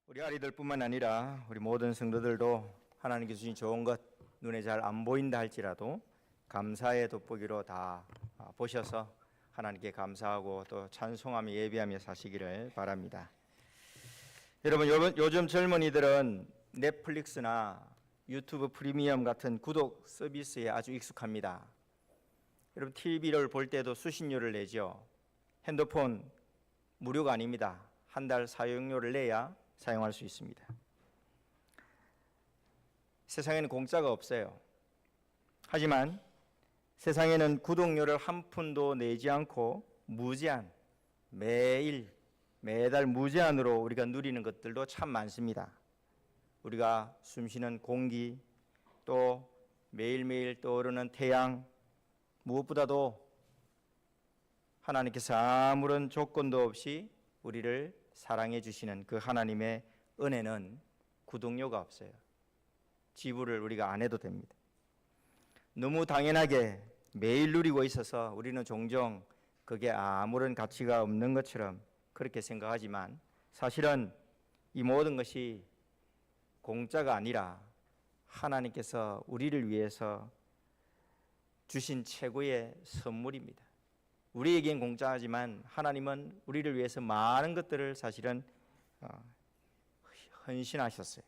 우리 아이들뿐만 아니라 우리 모든 성도들도 하나님께 주신 좋은 것 눈에 잘 안 보인다 할지라도 감사의 돋보기로 다 보셔서 하나님께 감사하고 또 찬송하며 예배하며 사시기를 바랍니다. 여러분, 요즘 젊은이들은 넷플릭스나 유튜브 프리미엄 같은 구독 서비스에 아주 익숙합니다. 여러분, TV를 볼 때도 수신료를 내죠. 핸드폰 무료가 아닙니다. 한 달 사용료를 내야 사용할 수 있습니다. 세상에는 공짜가 없어요. 하지만 세상에는 구독료를 한 푼도 내지 않고 무제한, 매달 무제한으로 우리가 누리는 것들도 참 많습니다. 우리가 숨쉬는 공기, 또 매일매일 떠오르는 태양, 무엇보다도 하나님께서 아무런 조건도 없이 우리를 사랑해 주시는 그 하나님의 은혜는 구독료가 없어요. 지불을 우리가 안 해도 됩니다. 너무 당연하게 매일 누리고 있어서 우리는 종종 그게 아무런 가치가 없는 것처럼 그렇게 생각하지만 사실은 이 모든 것이 공짜가 아니라 하나님께서 우리를 위해서 주신 최고의 선물입니다. 우리에겐 공짜하지만 하나님은 우리를 위해서 많은 것들을 사실은 헌신하셨어요.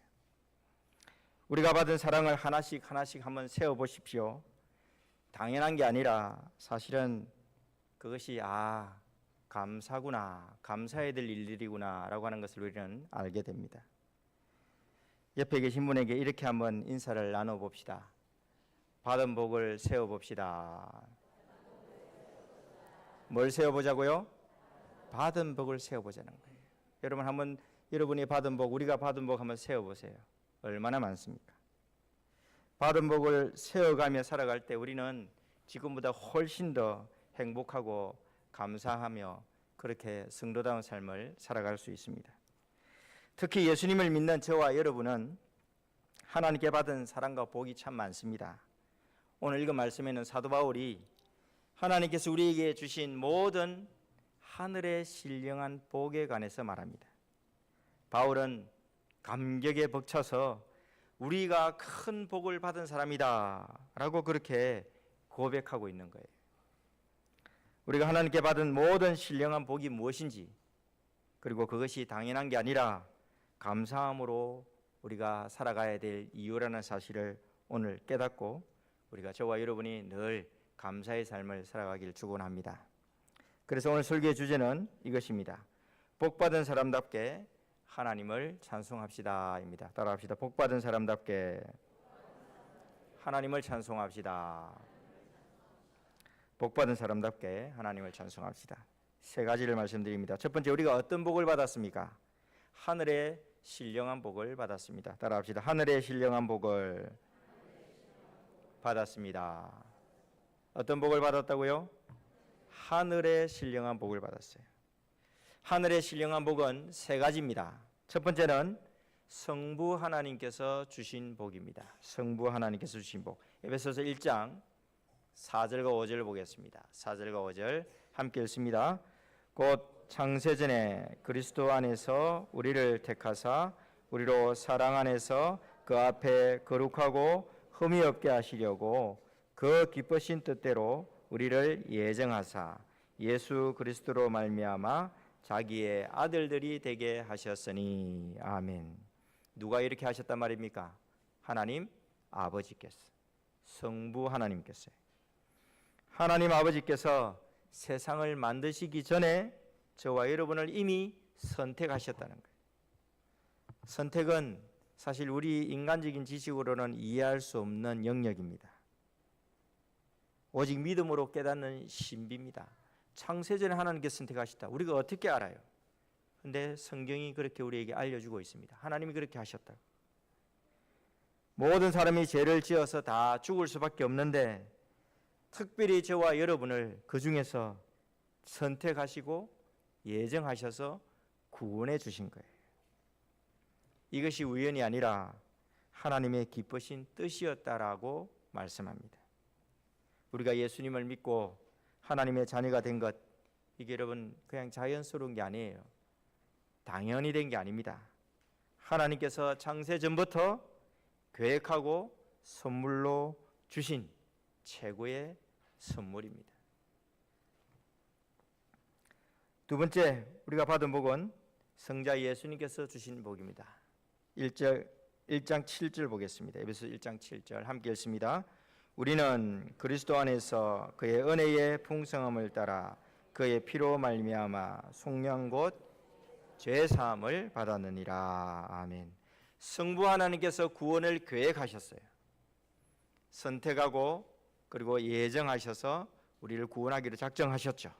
우리가 받은 사랑을 하나씩 한번 세어보십시오. 당연한 게 아니라 사실은 그것이 감사구나, 감사해야 될 일들이구나 라고 하는 것을 우리는 알게 됩니다. 옆에 계신 분에게 이렇게 한번 인사를 나눠봅시다. 받은 복을 세어봅시다. 뭘 세어보자고요? 받은 복을 세어보자는 거예요. 여러분 한번 여러분이 받은 복, 우리가 받은 복 한번 세어보세요. 얼마나 많습니까? 받은 복을 세어가며 살아갈 때 우리는 지금보다 훨씬 더 행복하고 감사하며 그렇게 성도다운 삶을 살아갈 수 있습니다. 특히 예수님을 믿는 저와 여러분은 하나님께 받은 사랑과 복이 참 많습니다. 오늘 읽은 말씀에는 사도 바울이 하나님께서 우리에게 주신 모든 하늘의 신령한 복에 관해서 말합니다. 바울은 감격에 벅차서 우리가 큰 복을 받은 사람이다 라고 그렇게 고백하고 있는 거예요. 우리가 하나님께 받은 모든 신령한 복이 무엇인지, 그리고 그것이 당연한 게 아니라 감사함으로 우리가 살아가야 될 이유라는 사실을 오늘 깨닫고 우리가 저와 여러분이 늘 감사의 삶을 살아가길 축원합니다. 그래서 오늘 설교의 주제는 이것입니다. 복받은 사람답게 하나님을 찬송합시다입니다. 따라합시다. 복받은 사람답게 하나님을 찬송합시다. 복받은 사람답게 하나님을 찬송합시다. 세 가지를 말씀드립니다. 첫 번째, 우리가 어떤 복을 받았습니까? 하늘의 신령한 복을 받았습니다. 따라합시다. 하늘의 신령한 복을 받았습니다. 어떤 복을 받았다고요? 하늘의 신령한 복을 받았어요. 하늘의 신령한 복은 세 가지입니다. 첫 번째는 성부 하나님께서 주신 복입니다. 성부 하나님께서 주신 복. 에베소서 1장 4절과 5절을 보겠습니다. 4절과 5절 함께 읽습니다. 곧 창세전에 그리스도 안에서 우리를 택하사 우리로 사랑 안에서 그 앞에 거룩하고 흠이 없게 하시려고 그 기쁘신 뜻대로 우리를 예정하사 예수 그리스도로 말미암아 자기의 아들들이 되게 하셨으니 아멘. 누가 이렇게 하셨단 말입니까? 하나님 아버지께서, 성부 하나님께서요. 하나님 아버지께서 세상을 만드시기 전에 저와 여러분을 이미 선택하셨다는 거예요. 선택은 사실 우리 인간적인 지식으로는 이해할 수 없는 영역입니다. 오직 믿음으로 깨닫는 신비입니다. 창세전에 하나님께서 선택하셨다. 우리가 어떻게 알아요? 그런데 성경이 그렇게 우리에게 알려주고 있습니다. 하나님이 그렇게 하셨다. 모든 사람이 죄를 지어서 다 죽을 수밖에 없는데 특별히 저와 여러분을 그 중에서 선택하시고 예정하셔서 구원해 주신 거예요. 이것이 우연이 아니라 하나님의 기쁘신 뜻이었다라고 말씀합니다. 우리가 예수님을 믿고 하나님의 자녀가 된 것, 이게 여러분 그냥 자연스러운 게 아니에요. 당연히 된 게 아닙니다. 하나님께서 창세 전부터 계획하고 선물로 주신 최고의 선물입니다. 두 번째 우리가 받은 복은 성자 예수님께서 주신 복입니다. 1장 7절 보겠습니다. 에베소 1장 7절 함께 읽습니다. 우리는 그리스도 안에서 그의 은혜의 풍성함을 따라 그의 피로 말미암아 속량 곧 죄 사함을 받았느니라. 아멘. 성부 하나님께서 구원을 계획하셨어요. 선택하고 그리고 예정하셔서 우리를 구원하기로 작정하셨죠.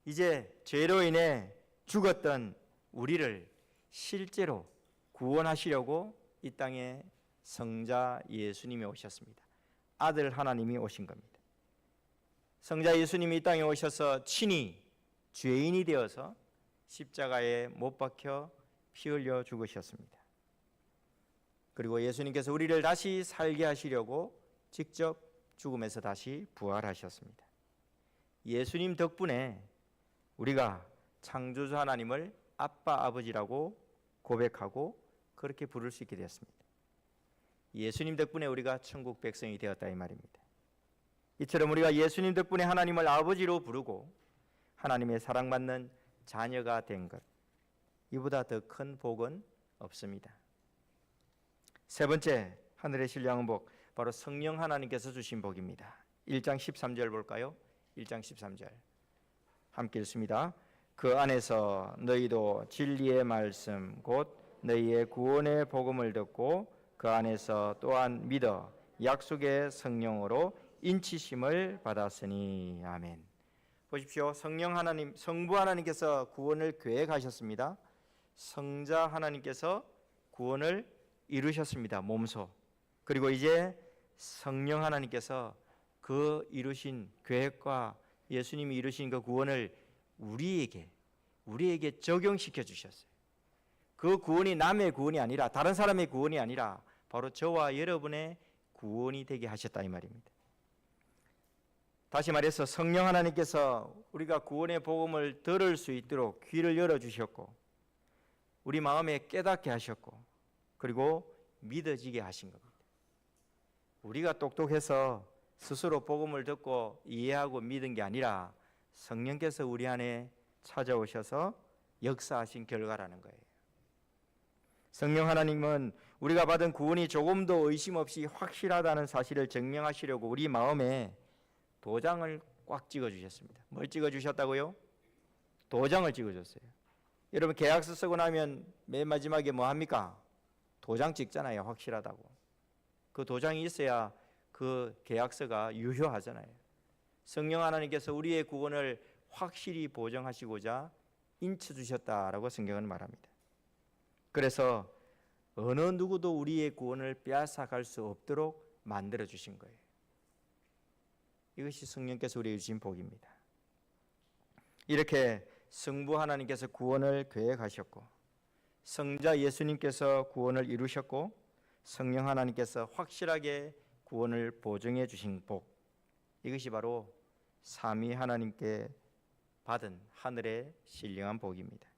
이제 죄로 인해 죽었던 우리를 실제로 구원하시려고 이 땅에 성자 예수님이 오셨습니다. 아들 하나님이 오신 겁니다. 성자 예수님이 이 땅에 오셔서 친히 죄인이 되어서 십자가에 못 박혀 피 흘려 죽으셨습니다. 그리고 예수님께서 우리를 다시 살게 하시려고 직접 죽음에서 다시 부활하셨습니다. 예수님 덕분에 우리가 창조주 하나님을 아빠 아버지라고 고백하고 그렇게 부를 수 있게 되었습니다. 예수님 덕분에 우리가 천국 백성이 되었다 이 말입니다. 이처럼 우리가 예수님 덕분에 하나님을 아버지로 부르고 하나님의 사랑받는 자녀가 된 것, 이보다 더 큰 복은 없습니다. 세 번째 하늘의 신령한 복, 바로 성령 하나님께서 주신 복입니다. 1장 13절 볼까요? 1장 13절 함께 읽습니다. 그 안에서 너희도 진리의 말씀 곧 너희의 구원의 복음을 듣고 그 안에서 또한 믿어 약속의 성령으로 인치심을 받았으니. 아멘. 보십시오. 성령 하나님, 성부 하나님께서 구원을 계획하셨습니다. 성자 하나님께서 구원을 이루셨습니다. 몸소. 그리고 이제 성령 하나님께서 그 이루신 계획과 예수님이 이루신 그 구원을 우리에게 적용시켜 주셨어요. 그 구원이 남의 구원이 아니라, 다른 사람의 구원이 아니라 바로 저와 여러분의 구원이 되게 하셨다 이 말입니다. 다시 말해서 성령 하나님께서 우리가 구원의 복음을 들을 수 있도록 귀를 열어주셨고 우리 마음에 깨닫게 하셨고 그리고 믿어지게 하신 겁니다. 우리가 똑똑해서 스스로 복음을 듣고 이해하고 믿은 게 아니라 성령께서 우리 안에 찾아오셔서 역사하신 결과라는 거예요. 성령 하나님은 우리가 받은 구원이 조금도 의심 없이 확실하다는 사실을 증명하시려고 우리 마음에 도장을 꽉 찍어주셨습니다. 뭘 찍어주셨다고요? 도장을 찍어줬어요. 여러분 계약서 쓰고 나면 맨 마지막에 뭐 합니까? 도장 찍잖아요. 확실하다고. 그 도장이 있어야 그 계약서가 유효하잖아요. 성령 하나님께서 우리의 구원을 확실히 보증하시고자 인쳐주셨다라고 성경은 말합니다. 그래서 어느 누구도 우리의 구원을 빼앗아갈 수 없도록 만들어주신 거예요. 이것이 성령께서 우리에게 주신 복입니다. 이렇게 성부 하나님께서 구원을 계획하셨고 성자 예수님께서 구원을 이루셨고 성령 하나님께서 확실하게 구원을 보증해 주신 복, 이것이 바로 삼위 하나님께 받은 하늘의 신령한 복입니다.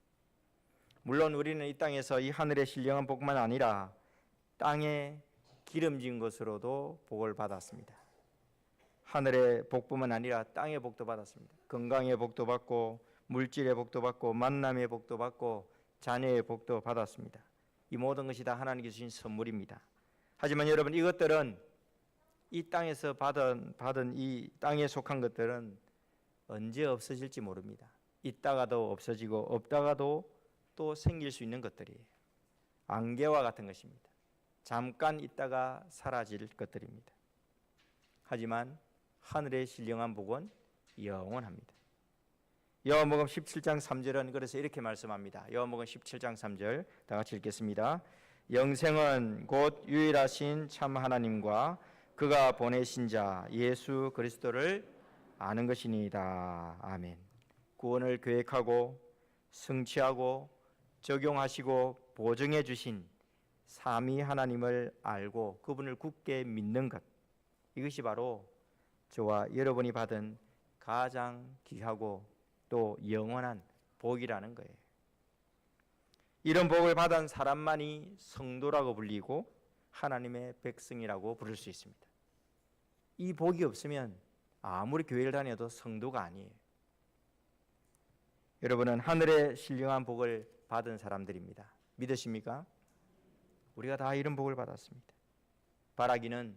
물론 우리는 이 땅에서 이 하늘의 신령한 복만 아니라 땅에 기름진 것으로도 복을 받았습니다. 하늘의 복뿐만 아니라 땅의 복도 받았습니다. 건강의 복도 받고 물질의 복도 받고 만남의 복도 받고 자녀의 복도 받았습니다. 이 모든 것이 다 하나님께서 주신 선물입니다. 하지만 여러분 이것들은 이 땅에서 받은 이 땅에 속한 것들은 언제 없어질지 모릅니다. 있다가도 없어지고 없다가도 또 생길 수 있는 것들이에요. 안개와 같은 것입니다. 잠깐 있다가 사라질 것들입니다. 하지만 하늘의 신령한 복은 영원합니다. 요한복음 17장 3절은 그래서 이렇게 말씀합니다. 요한복음 17장 3절 다 같이 읽겠습니다. 영생은 곧 유일하신 참 하나님과 그가 보내신 자 예수 그리스도를 아는 것이니이다. 아멘. 구원을 계획하고 성취하고 적용하시고 보증해 주신 삼위 하나님을 알고 그분을 굳게 믿는 것, 이것이 바로 저와 여러분이 받은 가장 귀하고 또 영원한 복이라는 거예요. 이런 복을 받은 사람만이 성도라고 불리고 하나님의 백성이라고 부를 수 있습니다. 이 복이 없으면 아무리 교회를 다녀도 성도가 아니에요. 여러분은 하늘의 신령한 복을 받은 사람들입니다. 믿으십니까? 우리가 다 이런 복을 받았습니다. 바라기는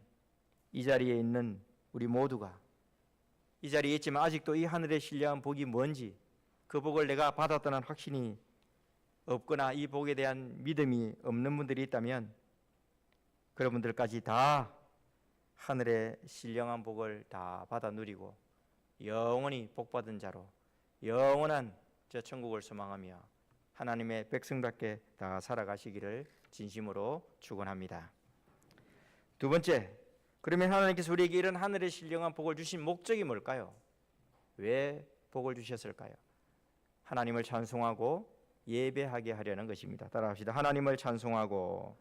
이 자리에 있는 우리 모두가 이 자리에 있지만 아직도 이 하늘의 신령한 복이 뭔지, 그 복을 내가 받았다는 확신이 없거나 이 복에 대한 믿음이 없는 분들이 있다면 그런 분들까지 다 하늘의 신령한 복을 다 받아 누리고 영원히 복받은 자로 영원한 저 천국을 소망하며 하나님의 백성답게 다 살아가시기를 진심으로 축원합니다. 두 번째, 그러면 하나님께서 우리에게 이런 하늘의 신령한 복을 주신 목적이 뭘까요? 왜 복을 주셨을까요? 하나님을 찬송하고 예배하게 하려는 것입니다. 따라합시다. 하나님을 찬송하고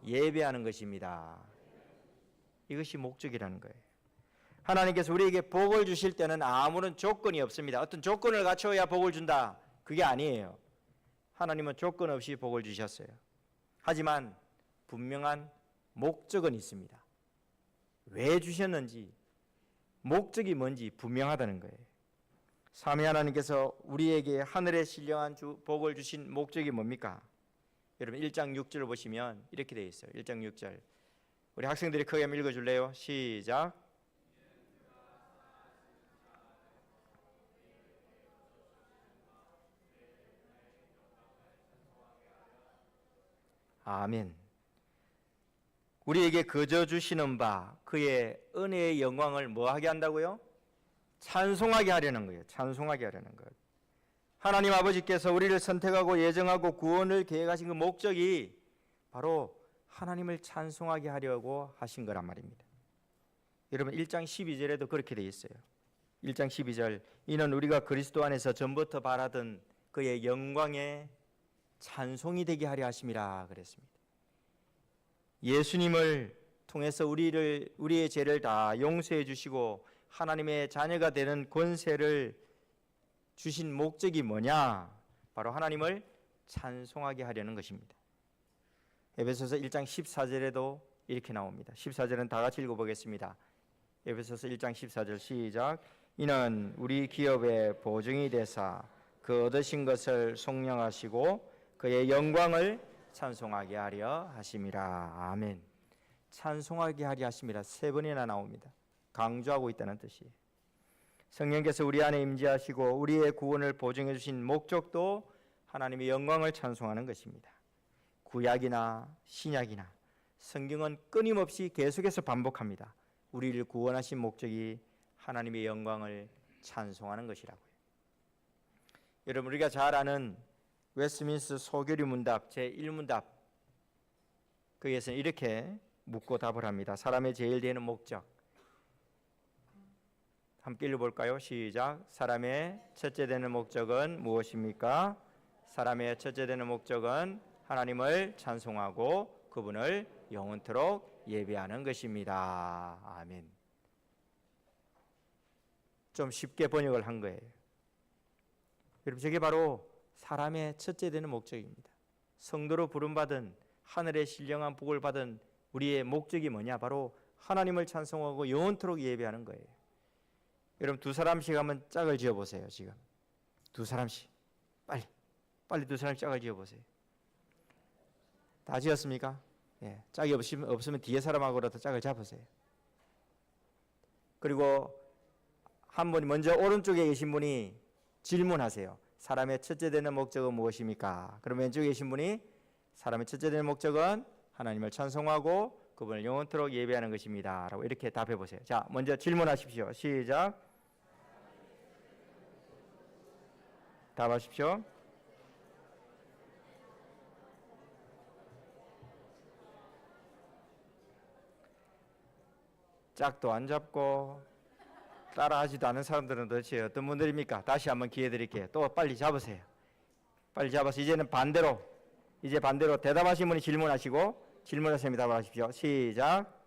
예배하는 것입니다. 이것이 목적이라는 거예요. 하나님께서 우리에게 복을 주실 때는 아무런 조건이 없습니다. 어떤 조건을 갖춰야 복을 준다, 그게 아니에요. 하나님은 조건 없이 복을 주셨어요. 하지만 분명한 목적은 있습니다. 왜 주셨는지, 목적이 뭔지 분명하다는 거예요. 삼위 하나님께서 우리에게 하늘의 신령한 복을 주신 목적이 뭡니까? 여러분 1장 6절을 보시면 이렇게 되어 있어요. 1장 6절. 우리 학생들이 크게 한번 읽어줄래요? 시작. 아멘. 우리에게 거저 주시는 바 그의 은혜의 영광을 뭐하게 한다고요? 찬송하게 하려는 거예요. 찬송하게 하려는 거예요. 하나님 아버지께서 우리를 선택하고 예정하고 구원을 계획하신 그 목적이 바로 하나님을 찬송하게 하려고 하신 거란 말입니다. 여러분 1장 12절에도 그렇게 되어 있어요. 1장 12절, 이는 우리가 그리스도 안에서 전부터 바라던 그의 영광의 찬송이 되게 하려 하심이라 그랬습니다. 예수님을 통해서 우리의 죄를 다 용서해 주시고 하나님의 자녀가 되는 권세를 주신 목적이 뭐냐? 바로 하나님을 찬송하게 하려는 것입니다. 에베소서 1장 14절에도 이렇게 나옵니다. 14절은 다 같이 읽어보겠습니다. 에베소서 1장 14절 시작. 이는 우리 기업의 보증이 되사 그 얻으신 것을 속량하시고 그의 영광을 찬송하게 하려 하심이라. 아멘. 찬송하게 하려 하심이라 3번이나 나옵니다. 강조하고 있다는 뜻이에요. 성령께서 우리 안에 임재하시고 우리의 구원을 보증해 주신 목적도 하나님의 영광을 찬송하는 것입니다. 구약이나 신약이나 성경은 끊임없이 계속해서 반복합니다. 우리를 구원하신 목적이 하나님의 영광을 찬송하는 것이라고요. 여러분 우리가 잘 아는 웨스트민스터 소교리 문답 제1문답, 거기에서는 이렇게 묻고 답을 합니다. 사람의 제일 되는 목적. 함께 읽어볼까요? 시작. 사람의 첫째 되는 목적은 무엇입니까? 사람의 첫째 되는 목적은 하나님을 찬송하고 그분을 영원토록 예배하는 것입니다. 아멘. 좀 쉽게 번역을 한 거예요. 여러분 저게 바로 사람의 첫째 되는 목적입니다. 성도로 부름받은 하늘의 신령한 복을 받은 우리의 목적이 뭐냐? 바로 하나님을 찬송하고 영원토록 예배하는 거예요. 여러분 두 사람씩 한번 짝을 지어보세요. 지금 두 사람씩 빨리 두 사람씩 짝을 지어보세요. 다 지었습니까? 예, 짝이 없으면 뒤에 사람하고라도 짝을 잡으세요. 그리고 한 분이 먼저 오른쪽에 계신 분이 질문하세요. 사람의 첫째 되는 목적은 무엇입니까? 그럼 왼쪽에 계신 분이 사람의 첫째 되는 목적은 하나님을 찬송하고 그분을 영원토록 예배하는 것입니다. 라고 이렇게 답해 보세요. 자, 먼저 질문하십시오. 시작. 답하십시오. 짝도 안 잡고 따라하지도 않은 사람들은 도대체 어떤 분들입니까? 다시 한번 기회 드릴게요. 또 빨리 잡으세요. 빨리 잡아서 이제는 반대로 대답하신 분이 질문하시고 질문하시면 답하십시오. 시작.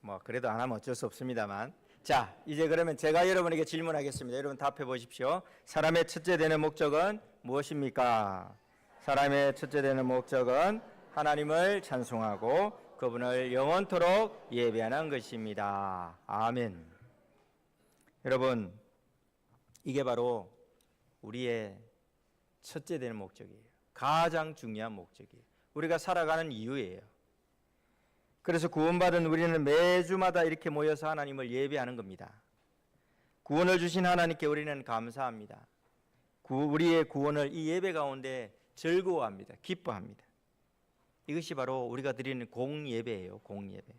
뭐 그래도 안 하면 어쩔 수 없습니다만. 자, 이제 그러면 제가 여러분에게 질문하겠습니다. 여러분 답해 보십시오. 사람의 첫째 되는 목적은 무엇입니까? 사람의 첫째 되는 목적은 하나님을 찬송하고 그분을 영원토록 예배하는 것입니다. 아멘. 여러분, 이게 바로 우리의 첫째 되는 목적이에요. 가장 중요한 목적이에요. 우리가 살아가는 이유예요. 그래서 구원받은 우리는 매주마다 이렇게 모여서 하나님을 예배하는 겁니다. 구원을 주신 하나님께 우리는 감사합니다. 우리의 구원을 이 예배 가운데 즐거워합니다. 기뻐합니다. 이것이 바로 우리가 드리는 공예배예요. 공예배.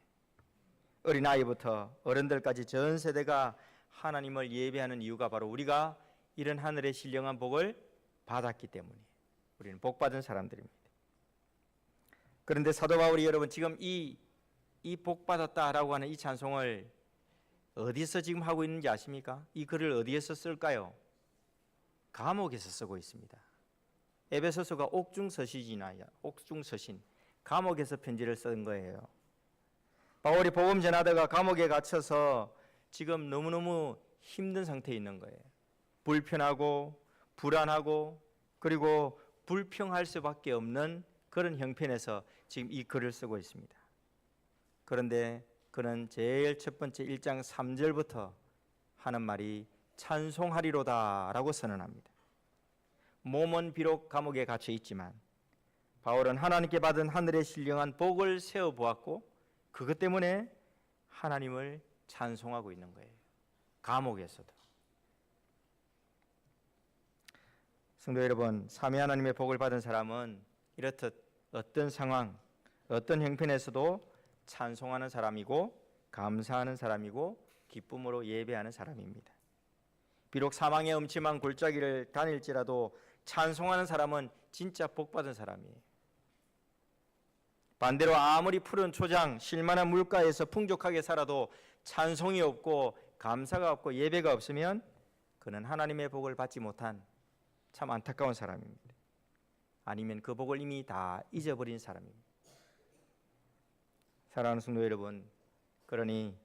어린아이부터 어른들까지 전 세대가 하나님을 예배하는 이유가 바로 우리가 이런 하늘의 신령한 복을 받았기 때문이에요. 우리는 복받은 사람들입니다. 그런데 사도 바울이 여러분 지금 이 복받았다라고 하는 이 찬송을 어디서 지금 하고 있는지 아십니까? 이 글을 어디에서 쓸까요? 감옥에서 쓰고 있습니다. 에베소서가 옥중서신, 감옥에서 편지를 쓴 거예요. 바울이 복음 전하다가 감옥에 갇혀서 지금 너무너무 힘든 상태에 있는 거예요. 불편하고 불안하고 그리고 불평할 수밖에 없는 그런 형편에서 지금 이 글을 쓰고 있습니다. 그런데 그는 제일 첫 번째 1장 3절부터 하는 말이 찬송하리로다 라고 선언합니다. 몸은 비록 감옥에 갇혀 있지만 바울은 하나님께 받은 하늘의 신령한 복을 세워보았고 그것 때문에 하나님을 찬송하고 있는 거예요. 감옥에서도. 성도 여러분, 삼위 하나님의 복을 받은 사람은 이렇듯 어떤 상황, 어떤 형편에서도 찬송하는 사람이고 감사하는 사람이고 기쁨으로 예배하는 사람입니다. 비록 사망의 음침한 골짜기를 다닐지라도 찬송하는 사람은 진짜 복받은 사람이에요. 반대로 아무리 푸른 초장, 실만한 물가에서 풍족하게 살아도 찬송이 없고 감사가 없고 예배가 없으면 그는 하나님의 복을 받지 못한 참 안타까운 사람입니다. 아니면 그 복을 이미 다 잊어버린 사람입니다. 사랑하는 성도 여러분, 그러니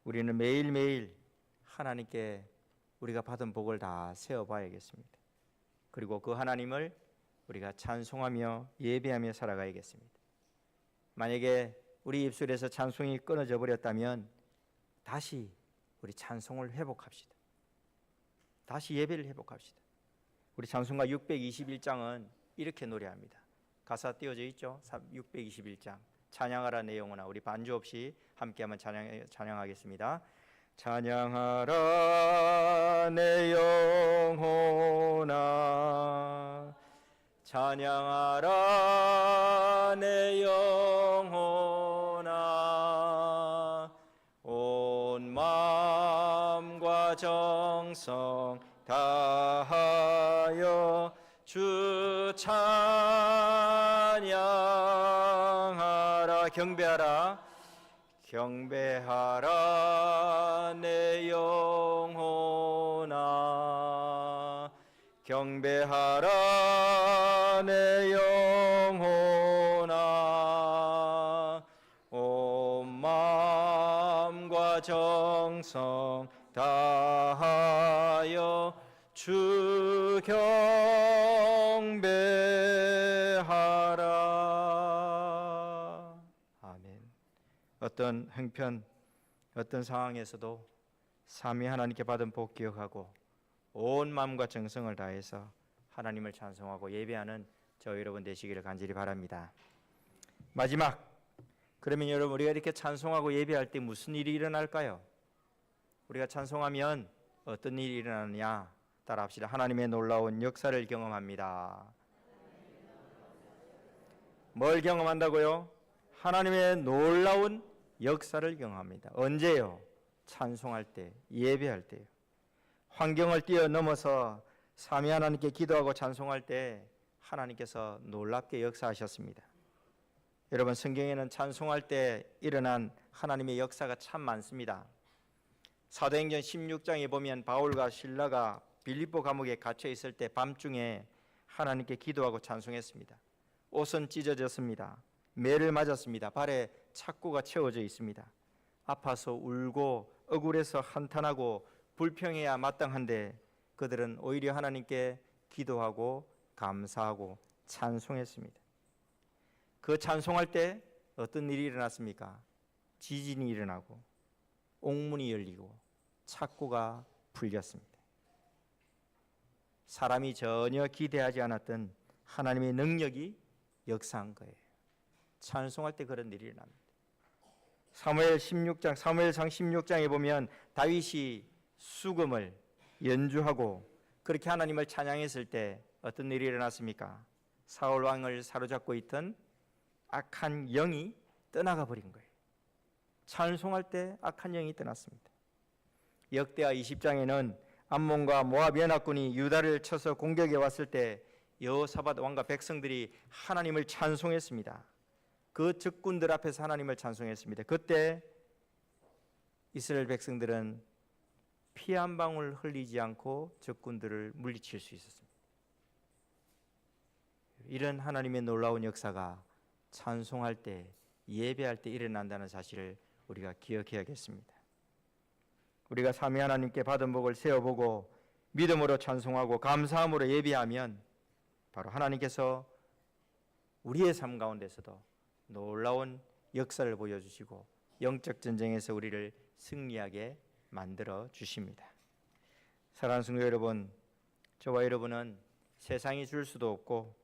우리는 매일매일 하나님께 우리가 받은 복을 다 세어봐야겠습니다. 그리고 그 하나님을 우리가 찬송하며 예배하며 살아가야겠습니다. 만약에 우리 입술에서 찬송이 끊어져 버렸다면 다시 우리 찬송을 회복합시다. 다시 예배를 회복합시다. 우리 찬송가 621장은 이렇게 노래합니다. 가사 띄어져 있죠? 621장 찬양하라 내 영혼아. 우리 반주 없이 함께 한번 찬양하겠습니다. 찬양하라 내 영혼아, 찬양하라 내 영혼아, 온 마음과 정성 다하여 주 찬양하라. 경배하라, 경배하라 내 영혼아, 경배하라 내 영혼아, 온 마음과 정성 다하여 주 경배하라. 아멘. 어떤 형편, 어떤 상황에서도 삼위 하나님께 받은 복 기억하고 온 마음과 정성을 다해서 하나님을 찬송하고 예배하는 저 여러분 되시기를 간절히 바랍니다. 마지막, 그러면 여러분 우리가 이렇게 찬송하고 예배할 때 무슨 일이 일어날까요? 우리가 찬송하면 어떤 일이 일어나느냐? 따라합시다. 하나님의 놀라운 역사를 경험합니다. 뭘 경험한다고요? 하나님의 놀라운 역사를 경험합니다. 언제요? 찬송할 때, 예배할 때요. 환경을 뛰어넘어서 삼위 하나님께 기도하고 찬송할 때 하나님께서 놀랍게 역사하셨습니다. 여러분, 성경에는 찬송할 때 일어난 하나님의 역사가 참 많습니다. 사도행전 16장에 보면 바울과 실라가 빌립보 감옥에 갇혀 있을 때 밤중에 하나님께 기도하고 찬송했습니다. 옷은 찢어졌습니다. 매를 맞았습니다. 발에 착고가 채워져 있습니다. 아파서 울고 억울해서 한탄하고 불평해야 마땅한데 그들은 오히려 하나님께 기도하고 감사하고 찬송했습니다. 그 찬송할 때 어떤 일이 일어났습니까? 지진이 일어나고 옥문이 열리고 착고가 풀렸습니다. 사람이 전혀 기대하지 않았던 하나님의 능력이 역사한 거예요. 찬송할 때 그런 일이 일어납니다. 사무엘상 16장에 보면 다윗이 수금을 연주하고 그렇게 하나님을 찬양했을 때 어떤 일이 일어났습니까? 사울 왕을 사로잡고 있던 악한 영이 떠나가 버린 거예요. 찬송할 때 악한 영이 떠났습니다. 역대하 20장에는 암몬과 모압 연합군이 유다를 쳐서 공격해 왔을 때 여호사밧 왕과 백성들이 하나님을 찬송했습니다. 그 적군들 앞에서 하나님을 찬송했습니다. 그때 이스라엘 백성들은 피 한 방울 흘리지 않고 적군들을 물리칠 수 있었습니다. 이런 하나님의 놀라운 역사가 찬송할 때, 예배할 때 일어난다는 사실을 우리가 기억해야겠습니다. 우리가 삼위 하나님께 받은 복을 세어보고 믿음으로 찬송하고 감사함으로 예배하면 바로 하나님께서 우리의 삶 가운데서도 놀라운 역사를 보여주시고 영적 전쟁에서 우리를 승리하게 만들어 주십니다. 사랑하는 성도 여러분, 저와 여러분은 세상이 줄 수도 없고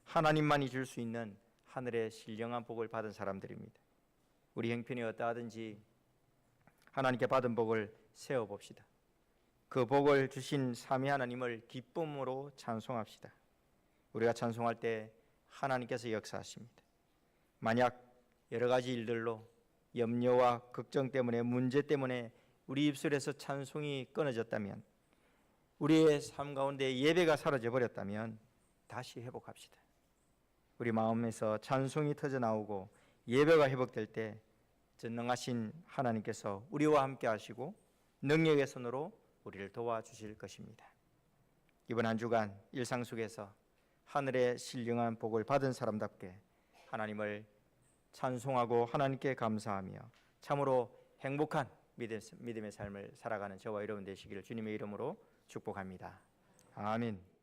하나님만이 줄 수 있는 하늘의 신령한 복을 받은 사람들입니다. 우리 형편이 어떠하든지 하나님께 받은 복을 세워봅시다. 그 복을 주신 삼위 하나님을 기쁨으로 찬송합시다. 우리가 찬송할 때 하나님께서 역사하십니다. 만약 여러 가지 일들로 염려와 걱정 때문에 문제 때문에 우리 입술에서 찬송이 끊어졌다면, 우리의 삶 가운데 예배가 사라져 버렸다면 다시 회복합시다. 우리 마음에서 찬송이 터져 나오고 예배가 회복될 때 전능하신 하나님께서 우리와 함께 하시고 능력의 손으로 우리를 도와주실 것입니다. 이번 한 주간 일상 속에서 하늘의 신령한 복을 받은 사람답게 하나님을 찬송하고 하나님께 감사하며 참으로 행복한 믿음의 삶을 살아가는 저와 여러분 되시기를 주님의 이름으로 축복합니다. 아멘.